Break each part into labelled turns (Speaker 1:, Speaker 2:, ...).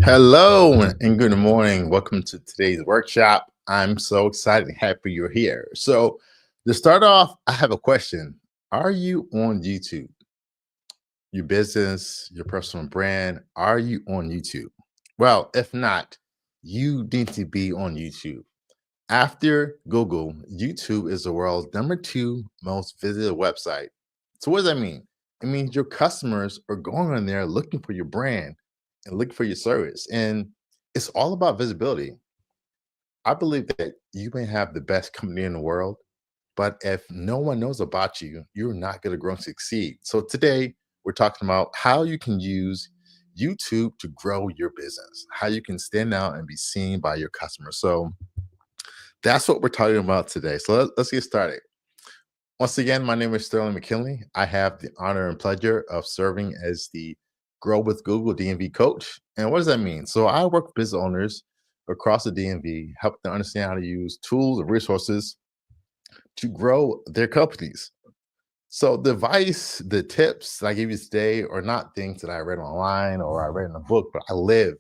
Speaker 1: Hello and good morning. Welcome to today's workshop. I'm so excited and happy you're here. So, to start off, I have a question. Are you on YouTube? Your business, your personal brand, are you on YouTube? Well, if not, you need to be on YouTube. After Google, YouTube is the world's number two most visited website. So, what does that mean? It means your customers are going on there looking for your brand and looking for your service. And it's all about visibility. I believe that you may have the best company in the world, but if no one knows about you, you're not going to grow and succeed. So, today we're talking about how you can use YouTube to grow your business, how you can stand out and be seen by your customers. So, that's what we're talking about today. So let's get started. Once again, my name is Sterling McKinley. I have the honor and pleasure of serving as the Grow with Google DMV coach. And what does that mean? So I work with business owners across the DMV, help them understand how to use tools and resources to grow their companies. So the advice, the tips that I give you today are not things that I read online or I read in a book, but I live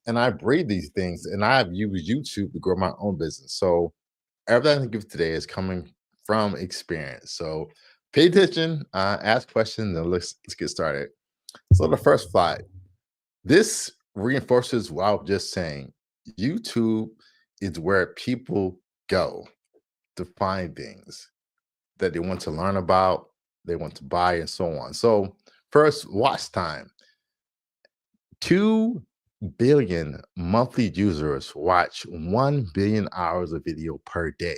Speaker 1: and I breathe these things and I've used YouTube to grow my own business. So everything I give today is coming from experience. So pay attention, ask questions, and let's get started. So the first slide. This reinforces what I was just saying. YouTube is where people go to find things that they want to learn about, they want to buy, and so on. So first, watch time. 2 billion monthly users watch 1 billion hours of video per day.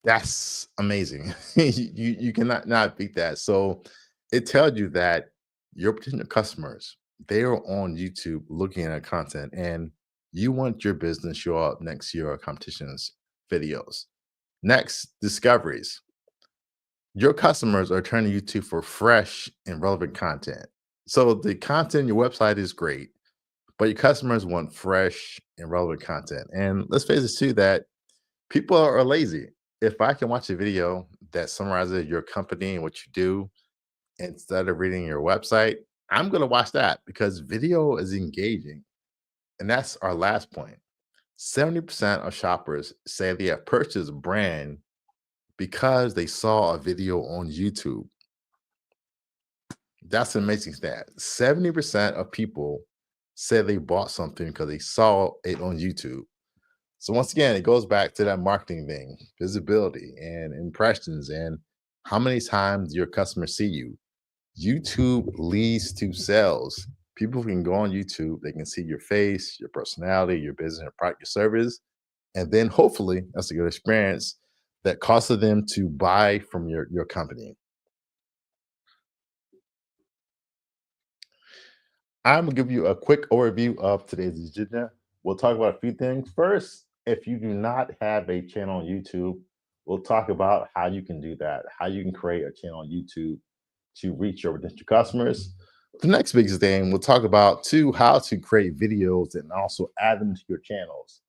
Speaker 1: That's amazing. You cannot not beat that. So it tells you that your potential customers, they are on YouTube looking at content and you want your business show up next to your competition's videos. Next, discoveries. Your customers are turning to YouTube for fresh and relevant content. So the content on your website is great, but your customers want fresh and relevant content. And let's face it too that people are lazy. If I can watch a video that summarizes your company and what you do instead of reading your website, I'm going to watch that because video is engaging. And that's our last point. 70% of shoppers say they have purchased a brand because they saw a video on YouTube. That's an amazing stat. 70% of people said they bought something because they saw it on YouTube. So once again, it goes back to that marketing thing, visibility and impressions and how many times your customers see you. YouTube leads to sales. People can go on YouTube, they can see your face, your personality, your business, your product, your service, and then hopefully that's a good experience that causes them to buy from your company. I'm gonna give you a quick overview of today's agenda. We'll talk about a few things. First, if you do not have a channel on YouTube, we'll talk about how you can do that, how you can create a channel on YouTube to reach your potential customers. The next biggest thing we'll talk about too, how to create videos and also add them to your channels.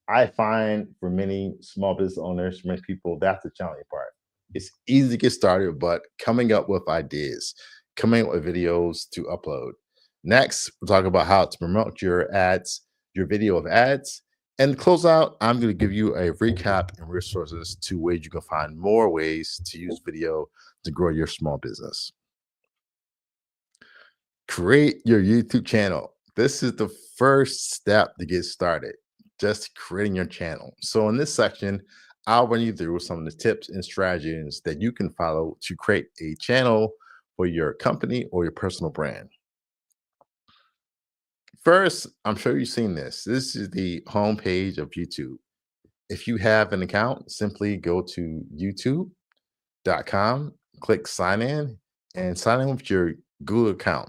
Speaker 1: I find for many small business owners, many people, that's the challenging part. It's easy to get started, but coming up with ideas, coming up with videos to upload. Next, we'll talk about how to promote your ads, your video of ads. And to close out, I'm going to give you a recap and resources to ways you can find more ways to use video to grow your small business. Create your YouTube channel. This is the first step to get started, just creating your channel. So, in this section, I'll run you through some of the tips and strategies that you can follow to create a channel for your company or your personal brand. First, I'm sure you've seen this. This is the homepage of YouTube. If you have an account, simply go to youtube.com, click sign in, and sign in with your Google account.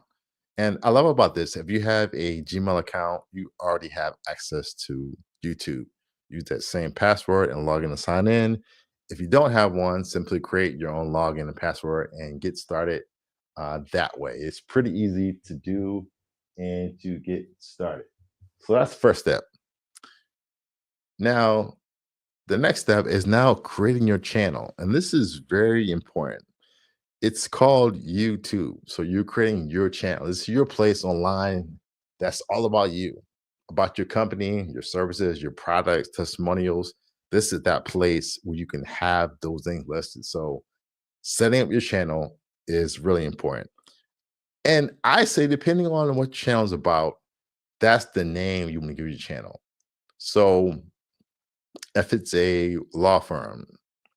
Speaker 1: And I love about this, if you have a Gmail account, you already have access to YouTube. Use that same password and log in and sign in. If you don't have one, simply create your own login and password and get started that way. It's pretty easy to do and to get started. So that's the first step. Now, the next step is now creating your channel. And this is very important. It's called YouTube. So you're creating your channel. It's your place online that's all about you, about your company, your services, your products, testimonials. This is that place where you can have those things listed. So setting up your channel is really important. And I say, depending on what your channel is about, that's the name you want to give your channel. So if it's a law firm,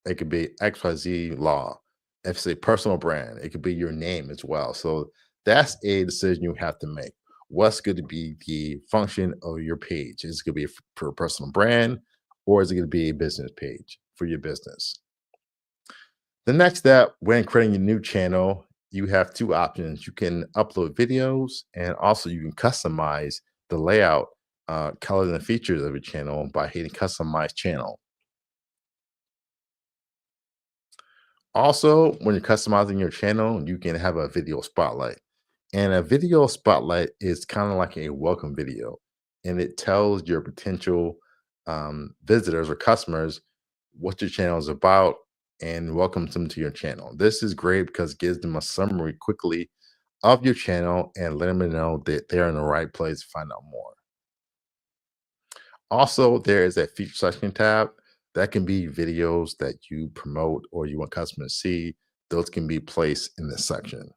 Speaker 1: it could be XYZ Law. If it's a personal brand, it could be your name as well. So that's a decision you have to make. What's going to be the function of your page? Is it going to be for a personal brand, or is it going to be a business page for your business? The next step when creating a new channel, you have two options. You can upload videos, and also you can customize the layout, colors, and features of your channel by hitting customize channel. Also, when you're customizing your channel, you can have a video spotlight. And a video spotlight is kind of like a welcome video, and it tells your potential visitors or customers what your channel is about and welcomes them to your channel. This is great because it gives them a summary quickly of your channel and let them know that they're in the right place to find out more. Also, there is a feature section tab that can be videos that you promote or you want customers to see. Those can be placed in this section.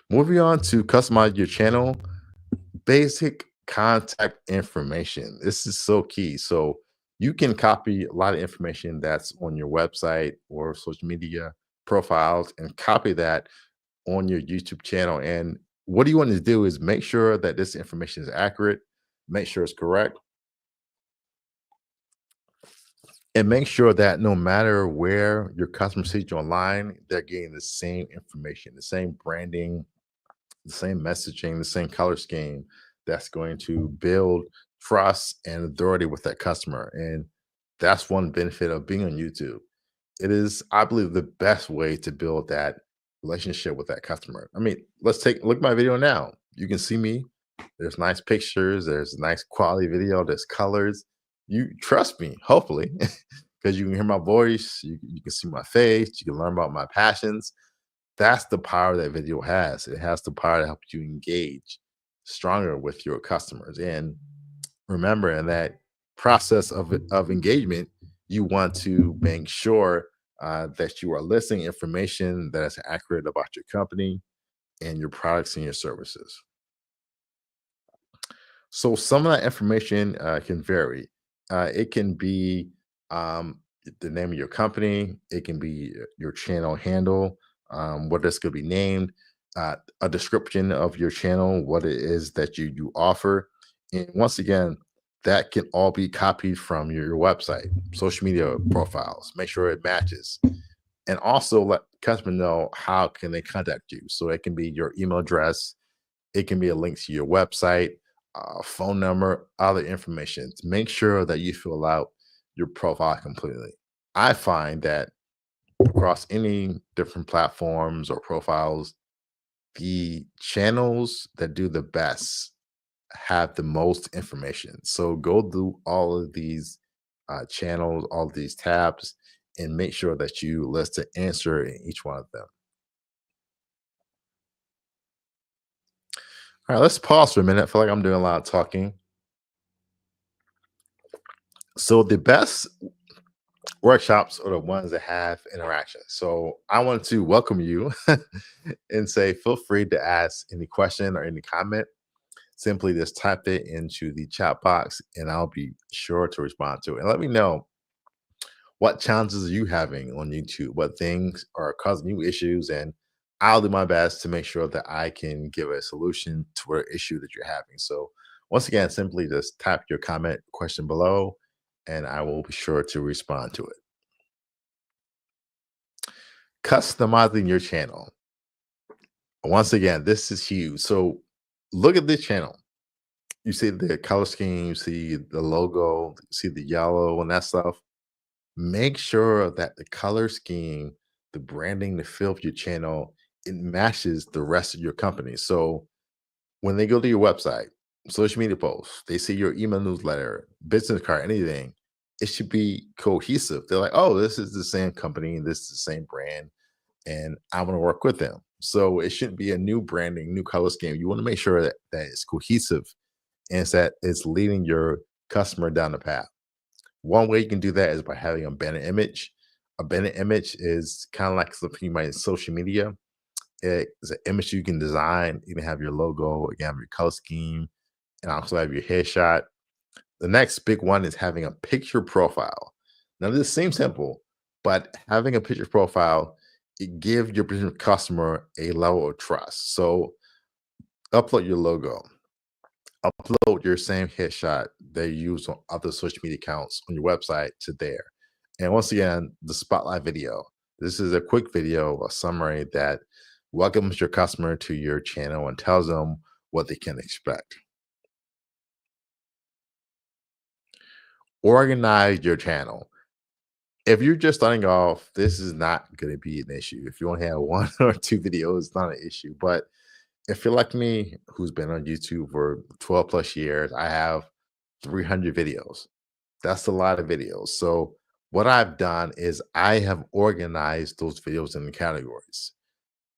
Speaker 1: Moving on to customize your channel, basic contact information. This is so key. So you can copy a lot of information that's on your website or social media profiles and copy that on your YouTube channel. And what you want to do is make sure that this information is accurate, make sure it's correct, and make sure that no matter where your customers see you online, they're getting the same information, the same branding, the same messaging, the same color scheme that's going to build trust and authority with that customer. And that's one benefit of being on YouTube. It is, I believe, the best way to build that relationship with that customer. I mean, let's take look at my video now. You can see me. There's nice pictures, there's nice quality video, there's colors. You trust me, hopefully, because you can hear my voice, you can see my face, you can learn about my passions. That's the power that video has. It has the power to help you engage stronger with your customers. And remember, in that process of engagement, you want to make sure that you are listing information that is accurate about your company and your products and your services. So some of that information can vary. It can be um, the name of your company. It can be your channel handle, what this could be named, a description of your channel, what it is that you offer, and once again, that can all be copied from your website, social media profiles. Make sure it matches, and also let customers know how can they contact you. So it can be your email address, it can be a link to your website, phone number, other information. To make sure that you fill out your profile completely. I find that across any different platforms or profiles, the channels that do the best have the most information. So go through all of these channels, all of these tabs, and make sure that you list the answer in each one of them. All right, let's pause for a minute. I feel like I'm doing a lot of talking. So the best workshops are the ones that have interaction. So I want to welcome you and say feel free to ask any question or any comment. Simply just type it into the chat box and I'll be sure to respond to it. And let me know what challenges are you having on YouTube, what things are causing you issues, and I'll do my best to make sure that I can give a solution to what issue that you're having. So once again, simply just type your comment question below and I will be sure to respond to it. Customizing your channel. Once again, this is huge. So look at this channel. You see the color scheme, you see the logo, you see the yellow and that stuff. Make sure that the color scheme, the branding, the feel of your channel, it matches the rest of your company. So when they go to your website, social media posts, they see your email newsletter, business card, anything, it should be cohesive. They're like, oh, this is the same company, this is the same brand, and I want to work with them. So it shouldn't be a new branding, new color scheme. You want to make sure that it's cohesive and that it's leading your customer down the path. One way you can do that is by having a banner image. A banner image is kind of like something you might in social media. It's an image you can design. You can have your logo, you can have your color scheme, and also have your headshot. The next big one is having a picture profile. Now, this seems simple, but having a picture profile, it gives your potential customer a level of trust. So upload your logo, upload your same headshot they use on other social media accounts on your website to there. And once again, the spotlight video. This is a quick video, a summary that welcomes your customer to your channel and tells them what they can expect. Organize your channel. If you're just starting off, this is not going to be an issue. If you only have one or two videos, it's not an issue. But if you're like me, who's been on YouTube for 12 plus years, I have 300 videos. That's a lot of videos. So what I've done is I have organized those videos into categories.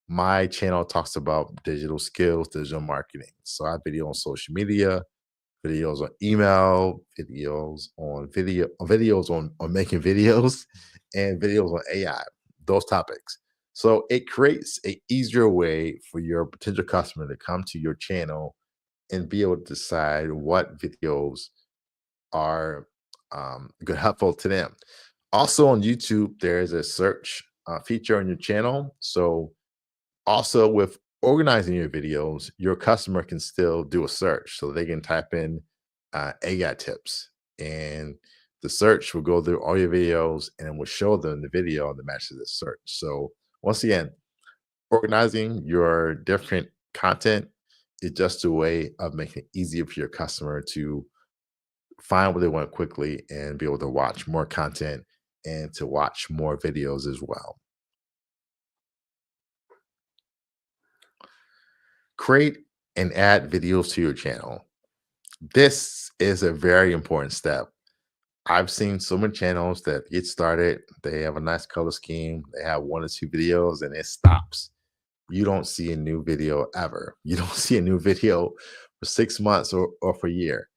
Speaker 1: My channel talks about digital skills, digital marketing. So I have video on social media, videos on email, videos on making videos, and videos on AI, those topics. So it creates a easier way for your potential customer to come to your channel and be able to decide what videos are good helpful to them. Also on YouTube, there's a search feature on your channel. So also with organizing your videos, your customer can still do a search. So they can type in AI tips, and the search will go through all your videos and will show them the video that matches the search. So once again, organizing your different content is just a way of making it easier for your customer to find what they want quickly and be able to watch more content and to watch more videos as well. Create and add videos to your channel. This is a very important step. I've seen so many channels that get started, they have a nice color scheme, they have one or two videos, and it stops. You don't see a new video ever. You don't see a new video for 6 months or for a year.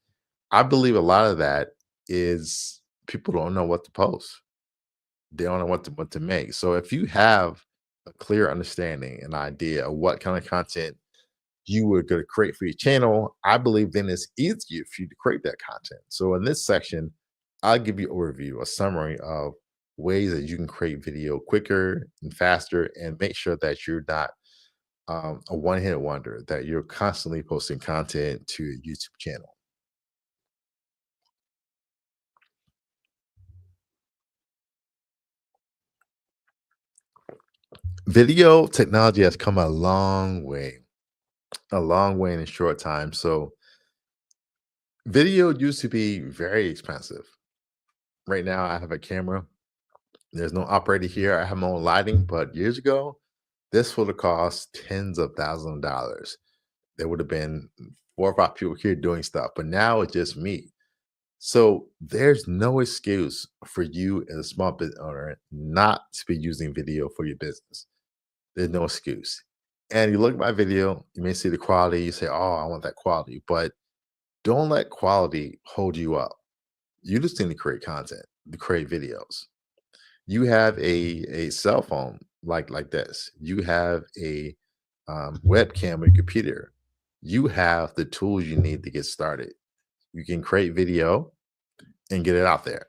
Speaker 1: I believe a lot of that is people don't know what to post. They don't know what to make. So if you have a clear understanding, an idea of what kind of content you were going to create for your channel, I believe then it's easier for you to create that content. So in this section, I'll give you an overview, a summary of ways that you can create video quicker and faster and make sure that you're not a one-hit wonder, that you're constantly posting content to your YouTube channel. Video technology has come a long way in a short time. So video used to be very expensive. Right now, I have a camera. There's no operator here. I have my own lighting, but years ago, this would have cost tens of thousands of dollars. There would have been 4 or 5 people here doing stuff, but now it's just me. So there's no excuse for you as a small business owner not to be using video for your business. There's no excuse. And you look at my video, you may see the quality, you say, "Oh, I want that quality," but don't let quality hold you up. You just need to create content, to create videos. You have a cell phone like this. You have a webcam on your computer. You have the tools you need to get started. You can create video and get it out there.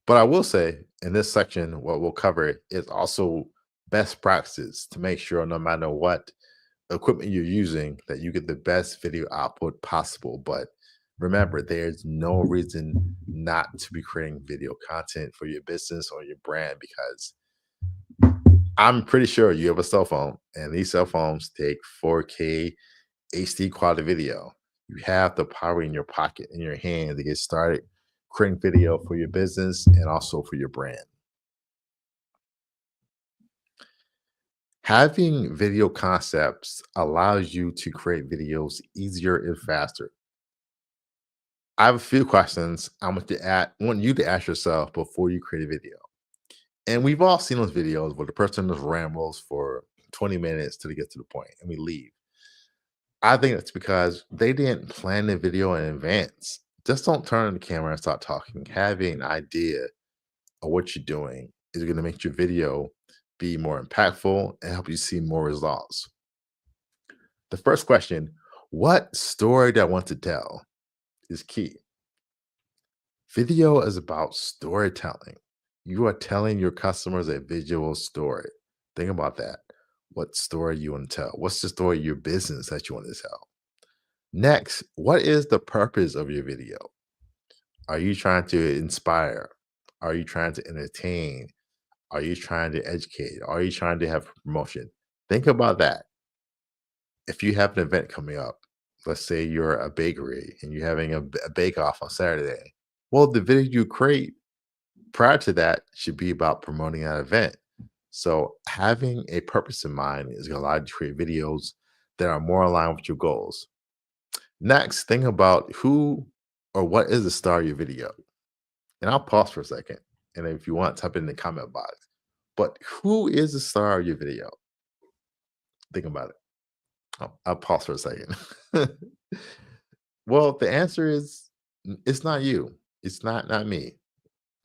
Speaker 1: But I will say in this section, what we'll cover is also best practices to make sure no matter what equipment you're using that you get the best video output possible. But remember, there's no reason not to be creating video content for your business or your brand because I'm pretty sure you have a cell phone and these cell phones take 4K HD quality video. You have the power in your pocket, in your hand to get started creating video for your business and also for your brand. Having video concepts allows you to create videos easier and faster. I have a few questions want you to ask yourself before you create a video. And we've all seen those videos where the person just rambles for 20 minutes till they get to the point and we leave. I think it's because they didn't plan the video in advance. Just don't turn on the camera and start talking. Having an idea of what you're doing is going to make your video be more impactful and help you see more results. The first question, what story do I want to tell, is key. Video is about storytelling. You are telling your customers a visual story. Think about that. What story you want to tell? What's the story of your business that you want to tell? Next, what is the purpose of your video? Are you trying to inspire? Are you trying to entertain? Are you trying to educate? Are you trying to have promotion? Think about that. If you have an event coming up, let's say you're a bakery and you're having a bake off on Saturday. Well, the video you create prior to that should be about promoting that event. So having a purpose in mind is going to allow you to create videos that are more aligned with your goals. Next, think about who or what is the star of your video. And I'll pause for a second. And if you want, type it in the comment box. But who is the star of your video? Think about it. I'll pause for a second. Well, the answer is it's not you. It's not me.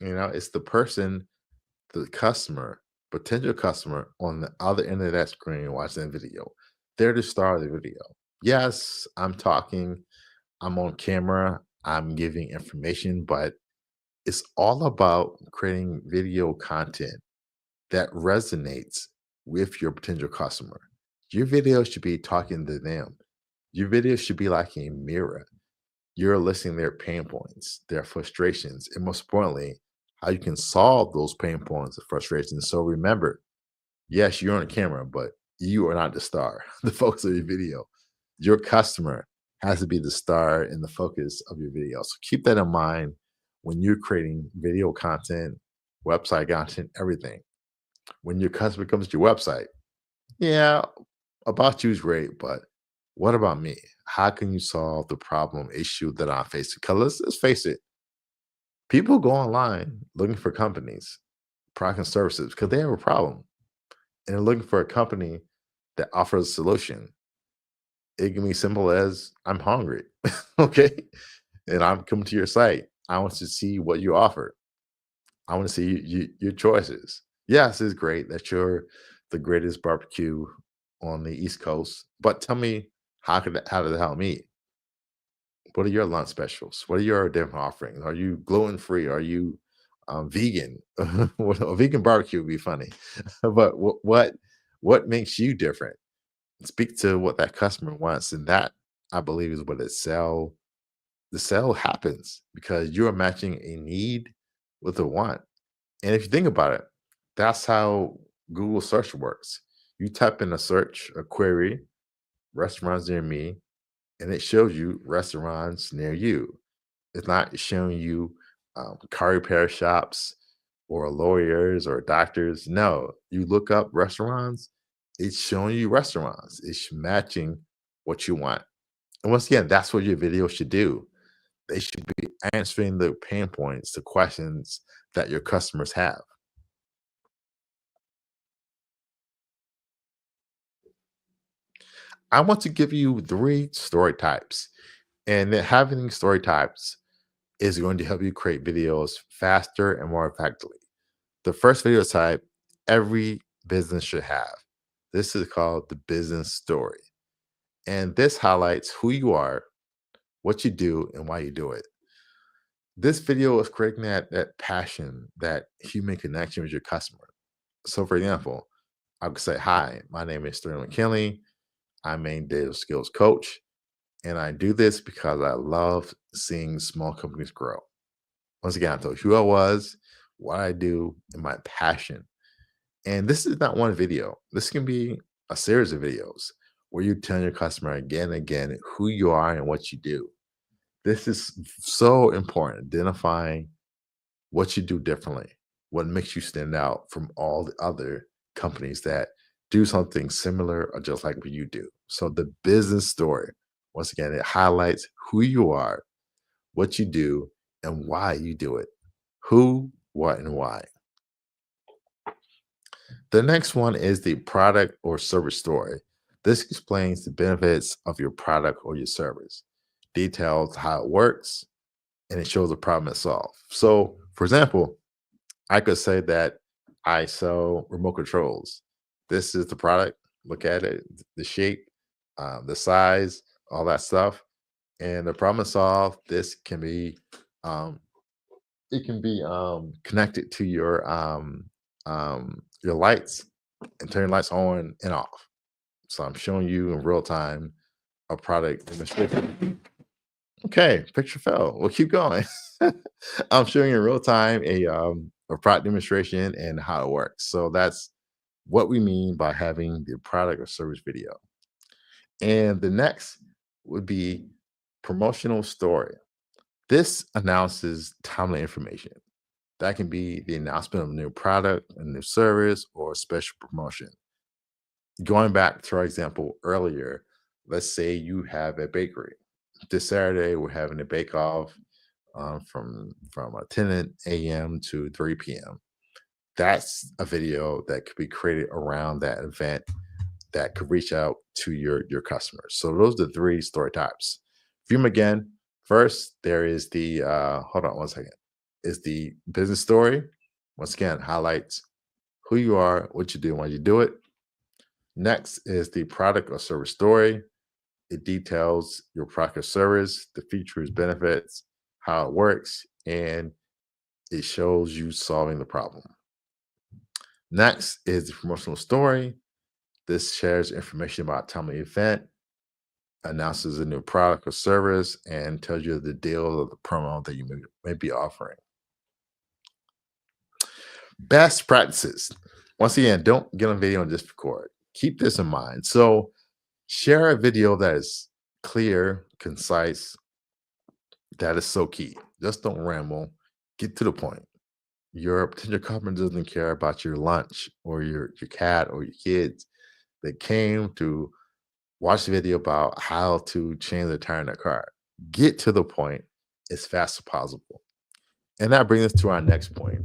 Speaker 1: It's the person, the customer, potential customer on the other end of that screen watching that video. They're the star of the video. Yes, I'm talking, I'm on camera, I'm giving information, but it's all about creating video content that resonates with your potential customer. Your video should be talking to them. Your video should be like a mirror. You're listening to their pain points, their frustrations, and most importantly, how you can solve those pain points and frustrations. So remember, yes, you're on camera, but you are not the star, the focus of your video. Your customer has to be the star and the focus of your video. So keep that in mind when you're creating video content, website content, everything. When your customer comes to your website, yeah, about you is great, but what about me? How can you solve the problem, issue that I'm facing? Because let's face it, people go online looking for companies, products and services because they have a problem and they're looking for a company that offers a solution. It can be simple as I'm hungry, okay? And I'm coming to your site. I want to see what you offer. I want to see your choices. Yes, it's great that you're the greatest barbecue on the East Coast, but tell me how does it help me? What are your lunch specials? What are your different offerings? Are you gluten free? Are you vegan? A vegan barbecue would be funny, but what makes you different? Speak to what that customer wants, and that I believe is what it sell. The sell happens because you are matching a need with a want. And if you think about it, that's how Google search works. You type in a search, a query, restaurants near me, and it shows you restaurants near you. It's not showing you car repair shops or lawyers or doctors. No, you look up restaurants, it's showing you restaurants. It's matching what you want. And once again, that's what your video should do. They should be answering the pain points, the questions that your customers have. I want to give you 3 story types, and then having these story types is going to help you create videos faster and more effectively. The first video type every business should have. This is called the business story. And this highlights who you are, what you do, and why you do it. This video is creating that passion, that human connection with your customer. So, for example, I could say, "Hi, my name is Sterling McKinley. I'm a data skills coach, and I do this because I love seeing small companies grow." Once again, I told you who I was, what I do, and my passion. And this is not one video. This can be a series of videos where you tell your customer again and again who you are and what you do. This is so important, identifying what you do differently, what makes you stand out from all the other companies that do something similar or just like what you do. So the business story, once again, it highlights who you are, what you do, and why you do it. Who, what, and why. The next one is the product or service story. This explains the benefits of your product or your service, details how it works, and it shows the problem it's solved. So, for example, I could say that I sell remote controls. This is the product. Look at it, the shape, the size, all that stuff, and the problem is solved. This can be, um, it can be connected to your lights and turn lights on and off. So I'm showing you in real time a product demonstration. Okay, picture fell. We'll keep going. I'm showing you in real time a product demonstration and how it works. So that's what we mean by having the product or service video. And the next would be promotional story. This announces timely information. That can be the announcement of a new product, a new service, or a special promotion. Going back to our example earlier, let's say you have a bakery. This Saturday, we're having a bake off from 10 a.m. to 3 p.m. That's a video that could be created around that event that could reach out to your customers. So those are the three story types. View them again. First, there is the hold on one second. Is the business story. Once again, highlights who you are, what you do, why you do it. Next is the product or service story. It details your product or service, the features, benefits, how it works, and it shows you solving the problem. Next is the promotional story. This shares information about timely event, announces a new product or service, and tells you the deal or the promo that you may be offering. Best practices. Once again, don't get on video and just record. Keep this in mind. So share a video that is clear, concise. That is so key. Just don't ramble. Get to the point. Your potential customer doesn't care about your lunch or your cat or your kids. They came to watch the video about how to change the tire in their car. Get to the point as fast as possible. And that brings us to our next point.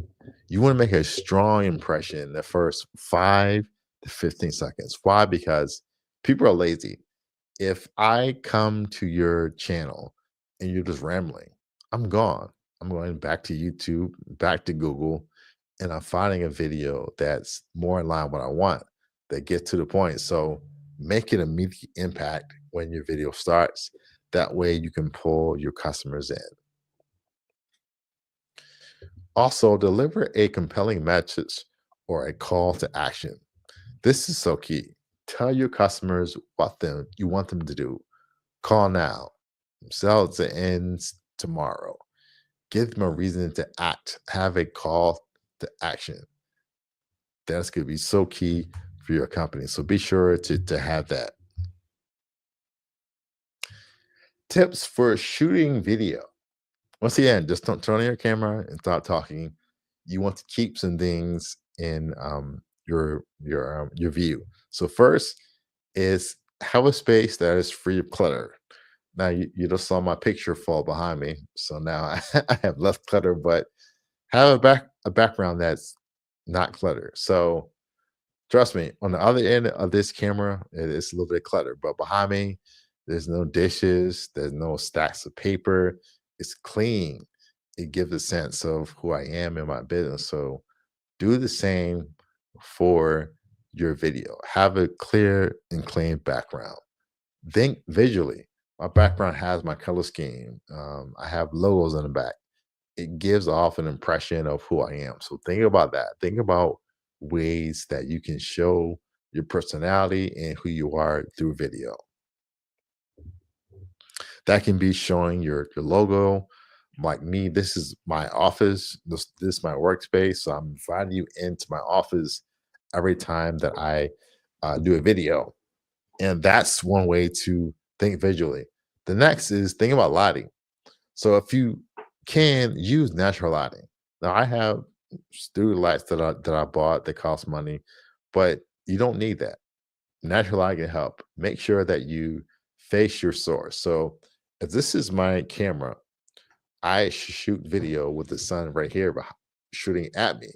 Speaker 1: You want to make a strong impression in the first 5 to 15 seconds. Why? Because people are lazy. If I come to your channel and you're just rambling, I'm gone. I'm going back to YouTube, back to Google, and I'm finding a video that's more in line with what I want, that gets to the point. So make an immediate impact when your video starts. That way you can pull your customers in. Also, deliver a compelling message or a call to action. This is so key. Tell your customers what you want them to do. Call now. Sell to ends tomorrow. Give them a reason to act. Have a call to action. That's going to be so key for your company. So be sure to have that. Tips for shooting video. Once again, just don't turn on your camera and start talking. You want to keep some things in your view. So first is have a space that is free of clutter. Now you just saw my picture fall behind me, so now I have less clutter, but have a background that's not clutter. So trust me, on the other end of this camera, it is a little bit cluttered, but behind me, there's no dishes, there's no stacks of paper. It's clean. It gives a sense of who I am in my business. So do the same for your video. Have a clear and clean background. Think visually. My background has my color scheme. I have logos on the back. It gives off an impression of who I am. So think about that. Think about ways that you can show your personality and who you are through video. That can be showing your logo. Like me, this is my office. This is my workspace. So I'm inviting you into my office every time that I do a video. And that's one way to think visually. The next is think about lighting. So if you can use natural lighting. Now I have studio lights that I bought that cost money, but you don't need that. Natural light can help. Make sure that you face your source. So if this is my camera, I shoot video with the sun right here shooting at me.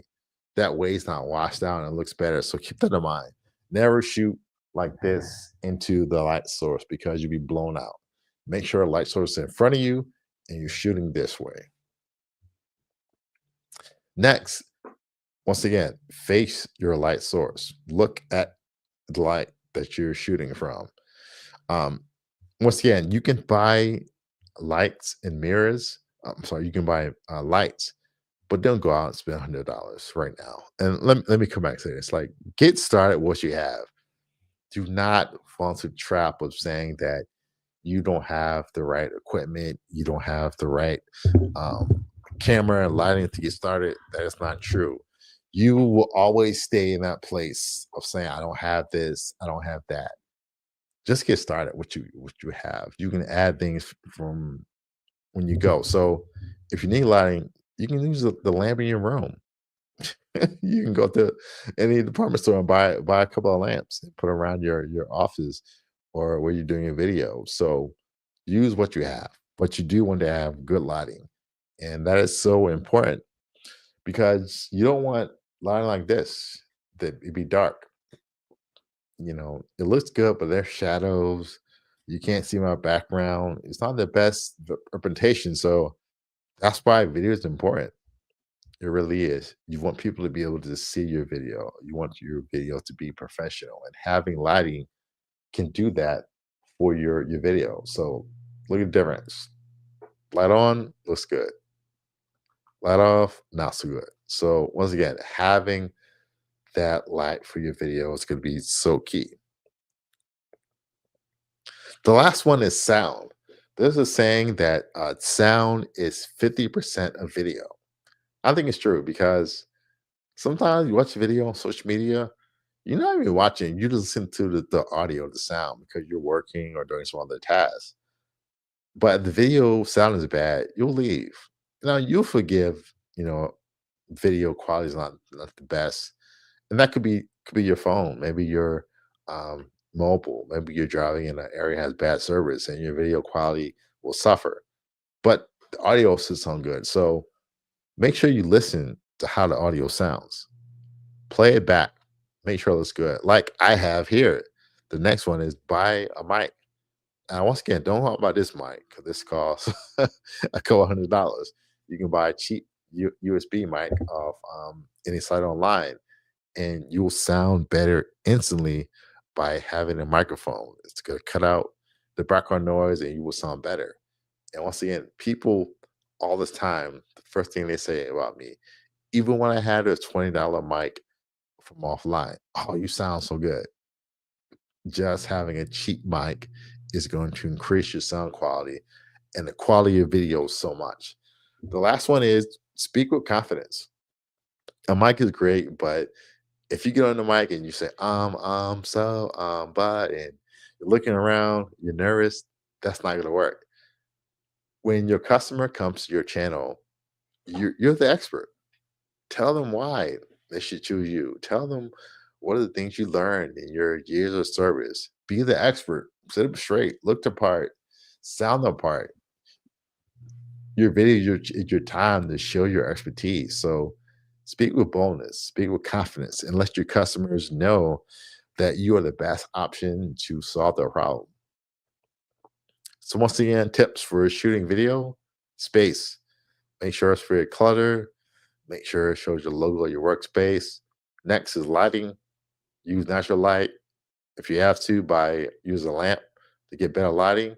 Speaker 1: that way it's not washed out and it looks better. So keep that in mind. Never shoot like this into the light source because you'll be blown out. Make sure a light source is in front of you and you're shooting this way. Next, once again, face your light source. Look at the light that you're shooting from. Um, Once again, you can buy lights and mirrors. I'm sorry, you can buy lights, but don't go out and spend $100 right now. And let me come back to this. Like, get started with what you have. Do not fall into the trap of saying that you don't have the right equipment, you don't have the right um, camera and lighting to get started. That is not true. You will always stay in that place of saying, I don't have this, I don't have that. Just get started with what you have. You can add things from when you go. So if you need lighting, you can use the lamp in your room. You can go to any department store and buy a couple of lamps and put around your office or where you're doing your video. So use what you have, but you do want to have good lighting. And that is so important because you don't want lighting like this that it be dark. It looks good, but there's shadows. You can't see my background. It's not the best representation. So that's why video is important. It really is. You want people to be able to see your video. You want your video to be professional, and having lighting can do that for your video. So look at the difference. Light on looks good. Light off, not so good. So once again, having that light for your video is going to be so key. The last one is sound. There's a saying that sound is 50% of video. I think it's true because sometimes you watch a video on social media, you're not even watching, you just listen to the audio, the sound because you're working or doing some other task. But the video sound is bad, you'll leave. Now you'll forgive, video quality is not the best. And that could be your phone, maybe your mobile, maybe you're driving in an area that has bad service and your video quality will suffer. But the audio still sound good. So make sure you listen to how the audio sounds. Play it back. Make sure it looks good. Like I have here. The next one is buy a mic. And once again, don't talk about this mic because this costs a couple $100. You can buy a cheap USB mic off any site online, and you will sound better instantly by having a microphone. It's going to cut out the background noise, and you will sound better. And once again, people all this time, the first thing they say about me, even when I had a $20 mic from offline, oh, you sound so good. Just having a cheap mic is going to increase your sound quality and the quality of video so much. The last one is speak with confidence. A mic is great, but if you get on the mic and you say, but, and you're looking around, you're nervous, that's not going to work. When your customer comes to your channel, you're the expert. Tell them why they should choose you. Tell them what are the things you learned in your years of service. Be the expert. Sit up straight. Look the part. Sound the part. Your video is your time to show your expertise. So speak with boldness. Speak with confidence, and let your customers know that you are the best option to solve their problem. So once again, tips for shooting video: space. Make sure it's very cluttered. Make sure it shows your logo of your workspace. Next is lighting. Use natural light. If you have to, use a lamp to get better lighting.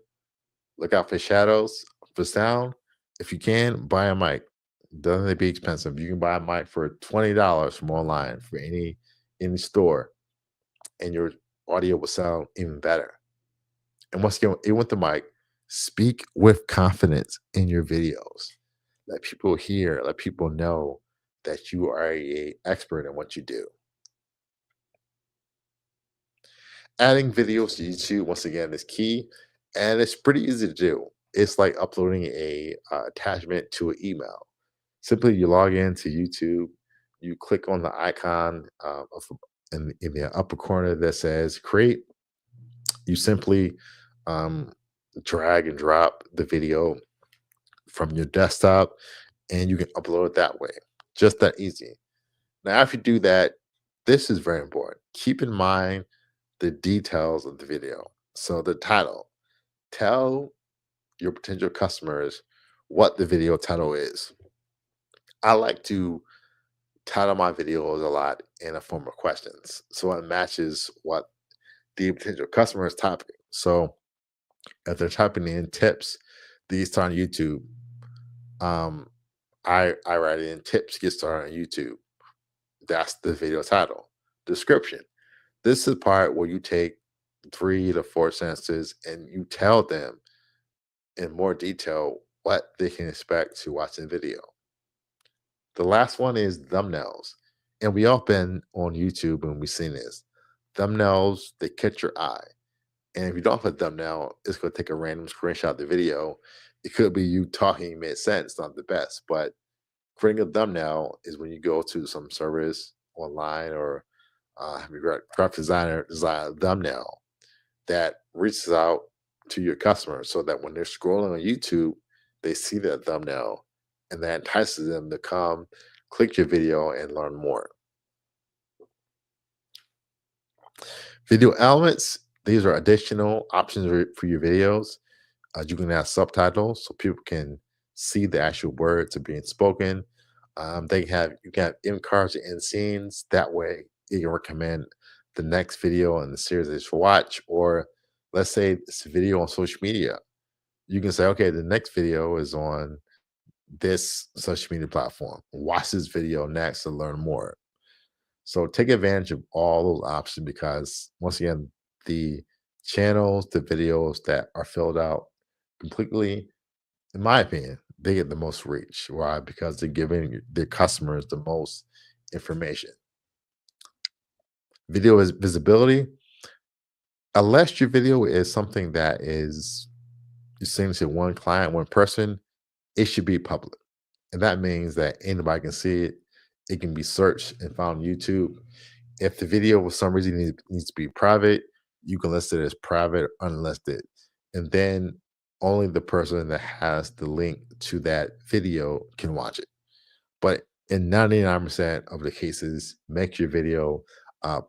Speaker 1: Look out for shadows. For sound, if you can, buy a mic. Doesn't have to be expensive. You can buy a mic for $20 from online for any store, and your audio will sound even better. And once again, even with the mic, speak with confidence in your videos. Let people hear, let people know that you are a expert in what you do. Adding videos to YouTube, once again, is key, and it's pretty easy to do. It's like uploading a attachment to an email. Simply, you log into YouTube, you click on the icon in the upper corner that says "Create." You simply um, drag and drop the video from your desktop, and you can upload it that way. Just that easy. Now, after you do that, this is very important. Keep in mind the details of the video. So, the title, tell your potential customers what the video title is. I like to title my videos a lot in a form of questions. So it matches what the potential customer is typing. So if they're typing in tips, these start on YouTube. Um, I write in tips get started on YouTube. That's the video title. Description. This is the part where you take 3 to 4 sentences and you tell them in more detail what they can expect to watch the video. The last one is thumbnails. And we all been on YouTube and we've seen this. Thumbnails, they catch your eye. And if you don't have a thumbnail, it's going to take a random screenshot of the video. It could be you talking mid sentence, not the best. But creating a thumbnail is when you go to some service online or have your graphic designer design a thumbnail that reaches out to your customers so that when they're scrolling on YouTube, they see that thumbnail and that entices them to come click your video and learn more. Video elements, these are additional options for your videos. You can add subtitles so people can see the actual words that are being spoken. You can have end cards and end scenes. That way, you can recommend the next video in the series that you should watch. Or let's say it's a video on social media. You can say, okay, the next video is on this social media platform. Watch this video next to learn more. So take advantage of all those options because once again, the channels, the videos that are filled out completely, in my opinion, they get the most reach. Why? Because they're giving their customers the most information. Video is visibility. Unless your video is something that is you're saying to one client, one person, it should be public. And that means that anybody can see it. It can be searched and found on YouTube. If the video for some reason needs to be private, you can list it as private or unlisted. And then only the person that has the link to that video can watch it. But in 99% of the cases, make your video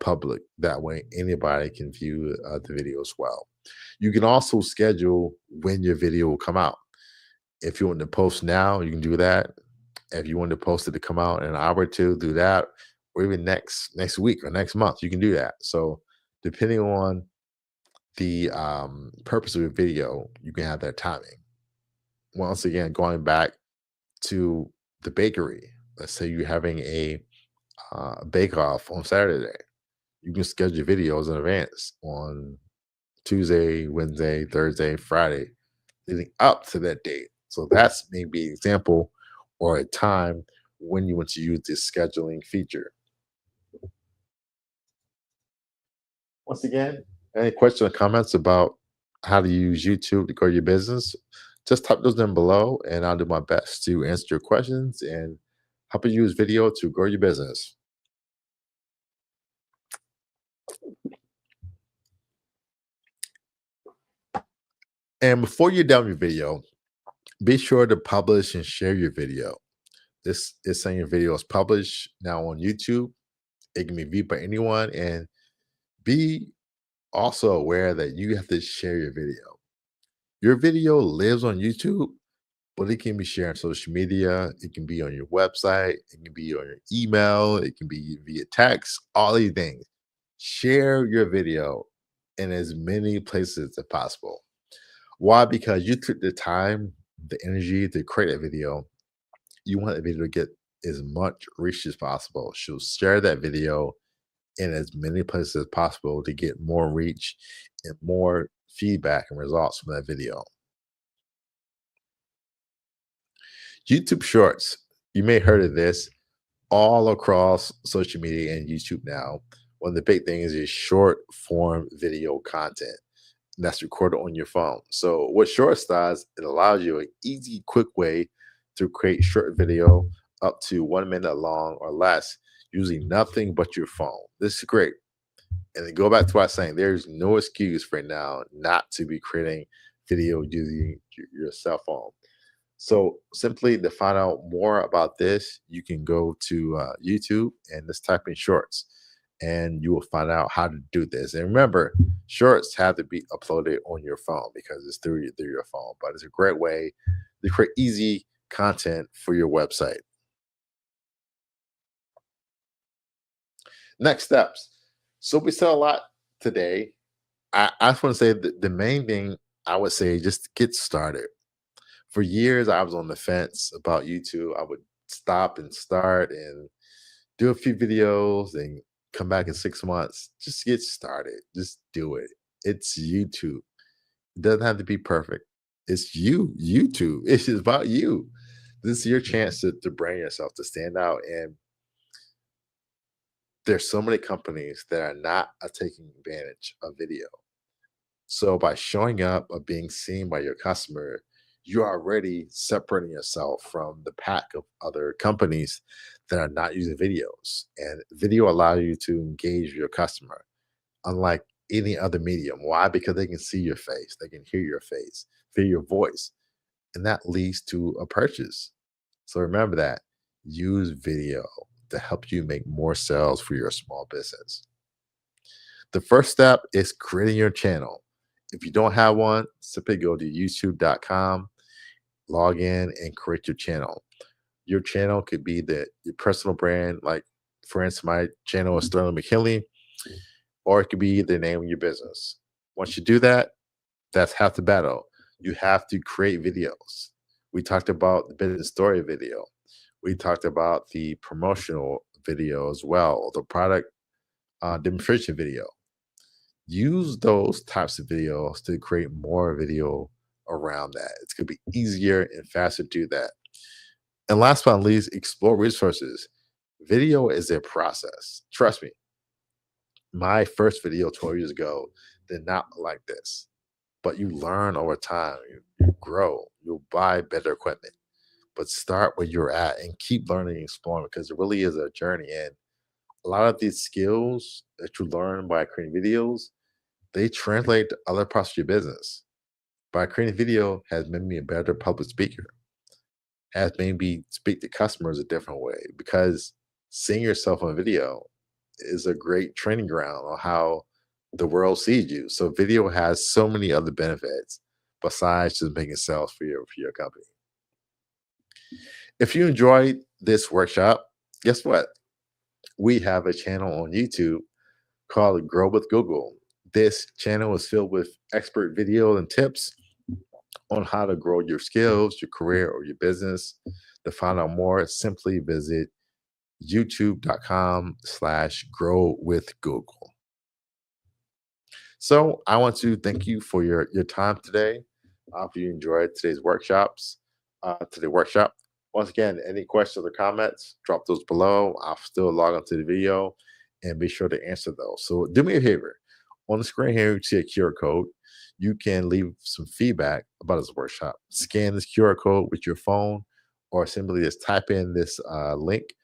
Speaker 1: public. That way, anybody can view the video as well. You can also schedule when your video will come out. If you want to post now, you can do that. If you want to post it to come out in an hour or two, do that. Or even next week or next month, you can do that. So depending on the purpose of your video, you can have that timing. Once again, going back to the bakery, let's say you're having a bake off on Saturday, you can schedule videos in advance on Tuesday, Wednesday, Thursday, Friday, leading up to that date. So that's maybe an example or a time when you want to use this scheduling feature. Once again, any questions or comments about how to use YouTube to grow your business, just type those in below and I'll do my best to answer your questions and help you use video to grow your business. And before you're done with your video, be sure to publish and share your video. This is saying your video is published now on YouTube. It can be viewed by anyone and be also aware that you have to share your video. Your video lives on YouTube, but it can be shared on social media. It can be on your website. It can be on your email. It can be via text, all these things. Share your video in as many places as possible. Why? Because you took the time, the energy to create a video. You want the video to get as much reach as possible. So share that video in as many places as possible to get more reach and more feedback and results from that video. YouTube Shorts, you may have heard of this all across social media and YouTube now. One of the big things is short form video content that's recorded on your phone. So what Shorts does, it allows you an easy, quick way to create short video up to 1 minute long or less using nothing but your phone. This is great. And then go back to what I was saying, there's no excuse right now not to be creating video using your cell phone. So simply to find out more about this, you can go to YouTube and just type in shorts, and you will find out how to do this. And remember, shorts have to be uploaded on your phone because it's through your phone. But it's a great way to create easy content for your website. Next steps. So we said a lot today. I just want to say that the main thing I would say just get started. For years, I was on the fence about YouTube. I would stop and start and do a few videos and come back in 6 months. Just get started. Just do it. It's YouTube. It doesn't have to be perfect. It's you, YouTube. It's just about you. This is your chance to brand yourself, to stand out. And there's so many companies that are not taking advantage of video. So by showing up or being seen by your customer, you're already separating yourself from the pack of other companies that are not using videos. And video allows you to engage with your customer, unlike any other medium. Why? Because they can see your face, they can hear your face, feel your voice, and that leads to a purchase. So remember that. Use video to help you make more sales for your small business. The first step is creating your channel. If you don't have one, simply go to youtube.com, log in, and create your channel. Your channel could be your personal brand, like for instance, my channel is Sterling McKinley, or it could be the name of your business. Once you do that, that's half the battle. You have to create videos. We talked about the business story video. We talked about the promotional video as well, the product demonstration video. Use those types of videos to create more video around that. It's going to be easier and faster to do that. And last but not least, explore resources. Video is a process. Trust me, my first video 12 years ago did not look like this, but you learn over time. You grow, you'll buy better equipment, but start where you're at and keep learning and exploring because it really is a journey. And a lot of these skills that you learn by creating videos, they translate to other parts of your business. By creating video has made me a better public speaker, has made me speak to customers a different way because seeing yourself on video is a great training ground on how the world sees you. So video has so many other benefits besides just making sales for your company. If you enjoyed this workshop, guess what? We have a channel on YouTube called Grow with Google. This channel is filled with expert video and tips on how to grow your skills, your career, or your business. To find out more, simply visit youtube.com/grow with Google. So I want to thank you for your time today. I hope you enjoyed today's workshop. Once again, any questions or comments, drop those below. I'll still log onto the video and be sure to answer those. So do me a favor. On the screen here, you see a QR code. You can leave some feedback about this workshop. Scan this QR code with your phone or simply just type in this link,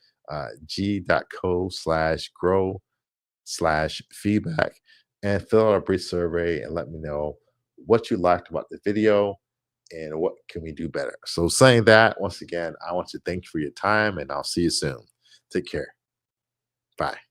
Speaker 1: g.co/grow/feedback, and fill out a brief survey and let me know what you liked about the video and what can we do better. So saying that, once again, I want to thank you for your time and I'll see you soon. Take care. Bye.